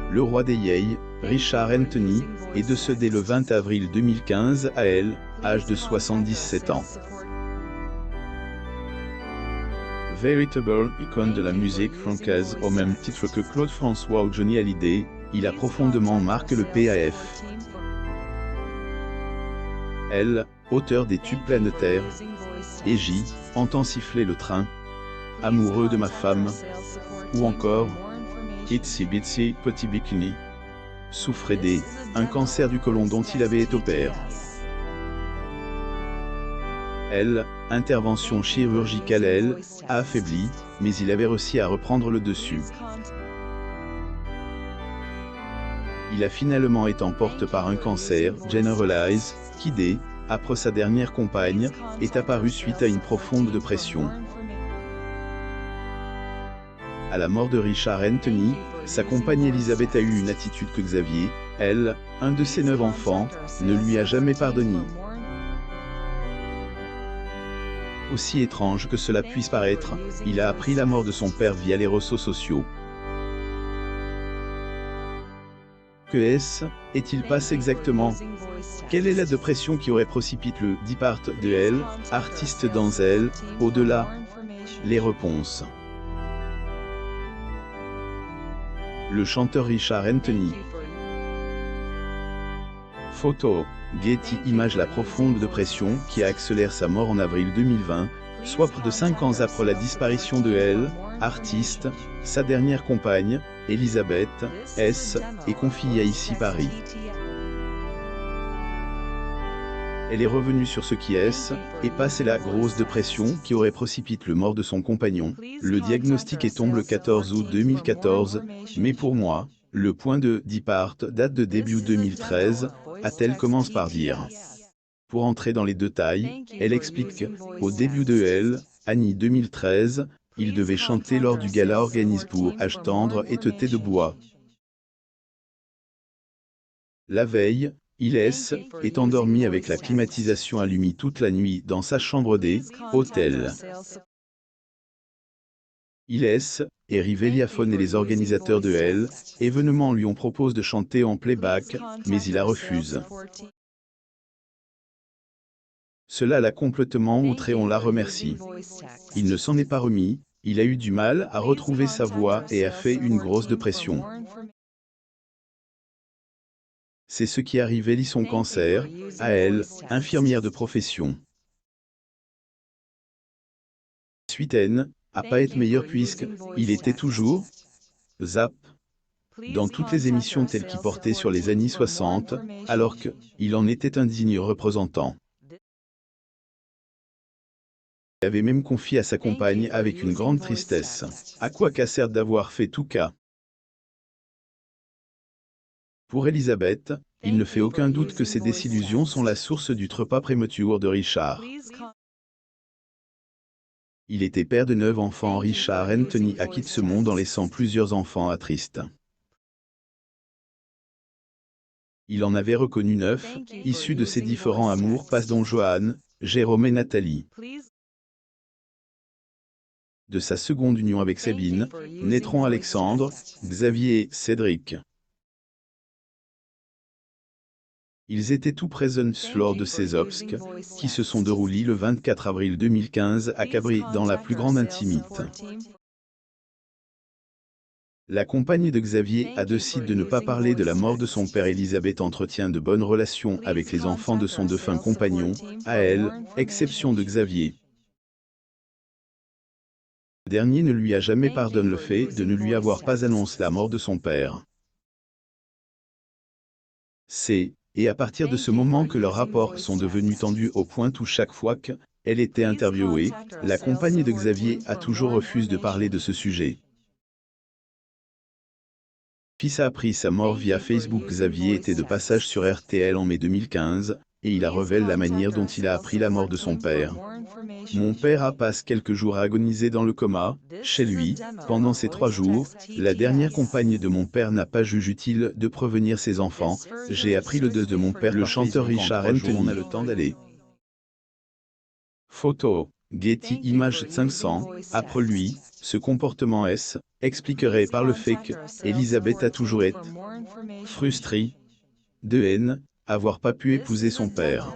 Le roi des Yay, Richard Anthony, est décédé le 20 avril 2015 à l'âge de 77 ans. Véritable icône de la musique française au même titre que Claude François ou Johnny Hallyday, il a profondément marqué le PAF. Auteur des tubes planétaires, et J, entend siffler le train, amoureux de ma femme, ou encore, Itsy Bitsy Petit Bikini, souffrait un cancer du côlon dont il avait été opéré. Intervention chirurgicale, a affaibli, mais il avait réussi à reprendre le dessus. Il a finalement été emporté par un cancer generalisé, qui après sa dernière compagne, est apparu suite à une profonde dépression. À la mort de Richard Anthony, sa compagne Elisabeth a eu une attitude que Xavier, un de ses 9 enfants, ne lui a jamais pardonné. Aussi étrange que cela puisse paraître, il a appris la mort de son père via les réseaux sociaux. Que est-il passé exactement? Quelle est la dépression qui aurait précipité le départ de artiste dans au-delà? Les réponses. Le chanteur Richard Anthony. Photo. Getty Images. La profonde dépression qui a accéléré sa mort en avril 2020, soit près de 5 ans après la disparition de artiste, sa dernière compagne, Elisabeth, est confiée à Ici Paris. Elle est revenue sur ce qui est passé la grosse dépression qui aurait précipité le mort de son compagnon. Le diagnostic est tombé le 14 août 2014, mais pour moi, le point de départ date de début 2013, a-t-elle commence par dire. Pour entrer dans les détails, elle explique qu'au début de année 2013, il devait chanter lors du gala organisé pour Âge tendre et Têté de bois. La veille, il est endormi avec la climatisation allumée toute la nuit dans sa chambre d'hôtel. Il est Rivéliaphone et les organisateurs de événement lui ont proposé de chanter en playback, mais il a refusé. Cela l'a complètement outré, on la remercie. Il ne s'en est pas remis, il a eu du mal à retrouver sa voix et a fait une grosse dépression. C'est ce qui a révélé son cancer, à infirmière de profession. Suite à pas être meilleur puisque il était toujours Zap dans toutes les émissions telles qu'il portait sur les années 60, alors qu'il en était un digne représentant. Il avait même confié à sa compagne avec une grande tristesse. À quoi qu'à sert d'avoir fait tout cas? Pour Elisabeth, il ne fait aucun doute que ces désillusions sont la source du trépas prématuré de Richard. Il était père de 9 enfants. Richard Anthony a quitté ce monde en laissant plusieurs enfants attristés. Il en avait reconnu 9, issus de ses différents amours passés dont Joanne, Jérôme et Nathalie. De sa seconde union avec Sabine, naîtront Alexandre, Xavier et Cédric. Ils étaient tout présents lors de ces obsèques, qui se sont déroulés le 24 avril 2015 à Cabris dans la plus grande intimité. La compagne de Xavier a décidé de ne pas parler de la mort de son père. Elisabeth entretient de bonnes relations avec les enfants de son défunt compagnon, à exception de Xavier. Ce dernier ne lui a jamais pardonné le fait de ne lui avoir pas annoncé la mort de son père. Et à partir de ce moment que leurs rapports sont devenus tendus au point où chaque fois qu'elle était interviewée, la compagne de Xavier a toujours refusé de parler de ce sujet. Fils a appris sa mort via Facebook. Xavier était de passage sur RTL en mai 2015, et il a révélé la manière dont il a appris la mort de son père. Mon père a passé quelques jours à agoniser dans le coma, chez lui. Pendant ces 3 jours, la dernière compagne de mon père n'a pas jugé utile de prévenir ses enfants. J'ai appris le deuil de mon père. Le chanteur Richard Anthony. On a le temps d'aller. Photo. Getty Images 500, après lui, ce comportement expliquerait par le fait que Elisabeth a toujours été frustrée de haine, avoir pas pu épouser son père.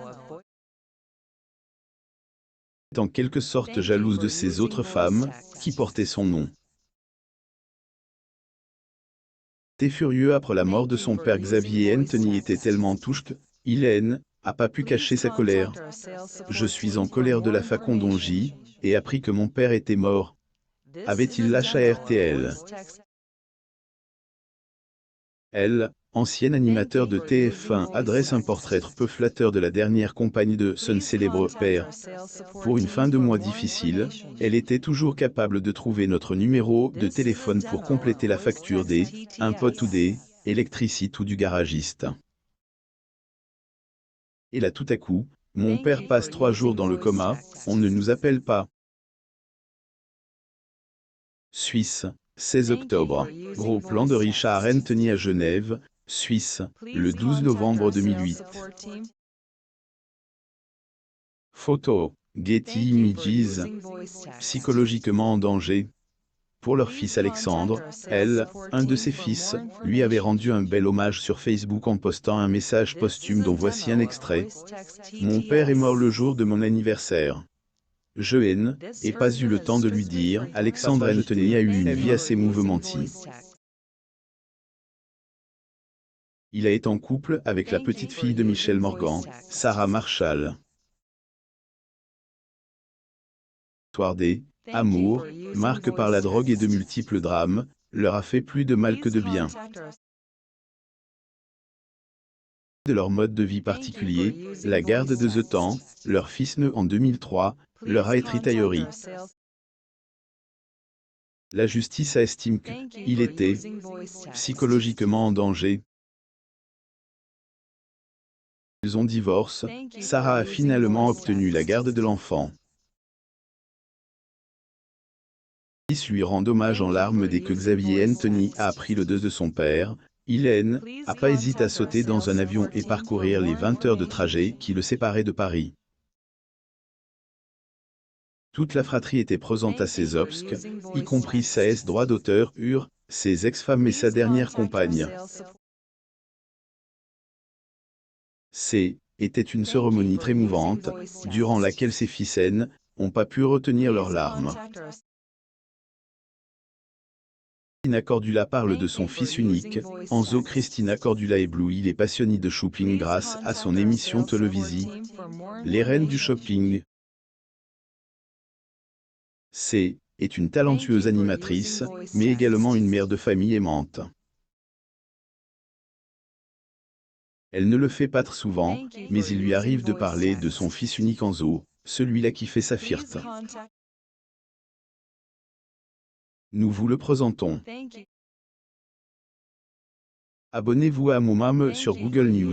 En quelque sorte jalouse de ces autres femmes, qui portaient son nom. Était furieux après la mort de son père Xavier et Anthony était tellement touché qu'il a pas pu cacher sa colère. Je suis en colère de la façon dont j'ai appris que mon père était mort. Avait-il lâché à RTL? Elle, ancien animateur de TF1, adresse un portrait peu flatteur de la dernière compagne de son célèbre père. Pour une fin de mois difficile, elle était toujours capable de trouver notre numéro de téléphone pour compléter la facture des impôts ou des électricités ou du garagiste. Et là tout à coup, mon père passe 3 jours dans le coma, on ne nous appelle pas. Suisse, 16 octobre. Gros plan de Richard Anthony à Genève, Suisse, le 12 novembre 2008. Photo, Getty Images. Psychologiquement en danger. Pour leur fils Alexandre, un de ses fils, lui avait rendu un bel hommage sur Facebook en postant un message posthume dont voici un extrait. Mon père est mort le jour de mon anniversaire. Je n'ai pas eu le temps de lui dire, Alexandre Anthony a eu une vie assez mouvementée. Il a été en couple avec la petite fille de Michel Morgan, Sarah Marshall. L'histoire des amours, marquée par la drogue et de multiples drames, leur a fait plus de mal que de bien. De leur mode de vie particulier, la garde de The Temps, leur fils né en 2003, leur a été taillé. La justice a estimé qu'il était psychologiquement en danger. Ils ont divorcé, Sarah a finalement obtenu la garde de l'enfant. Le fils lui rend hommage en larmes dès que Xavier Anthony a appris le deuil de son père. Il n'a pas hésité à sauter dans un avion et parcourir les 20 heures de trajet qui le séparaient de Paris. Toute la fratrie était présente à ses obsèques, y compris sa droit d'auteur, ses ex-femmes et sa dernière compagne. Était une cérémonie très mouvante, durant laquelle ses fils n'ont pas pu retenir leurs larmes. Christina Cordula parle de son fils unique. Enzo Christina Cordula éblouit les passionnés de shopping grâce à son émission télévisée Les Reines du Shopping. Est une talentueuse animatrice, mais également une mère de famille aimante. Elle ne le fait pas très souvent, mais il lui arrive de parler de son fils unique Enzo, celui-là qui fait sa fierté. Nous vous le présentons. Abonnez-vous à Moumam sur Google News.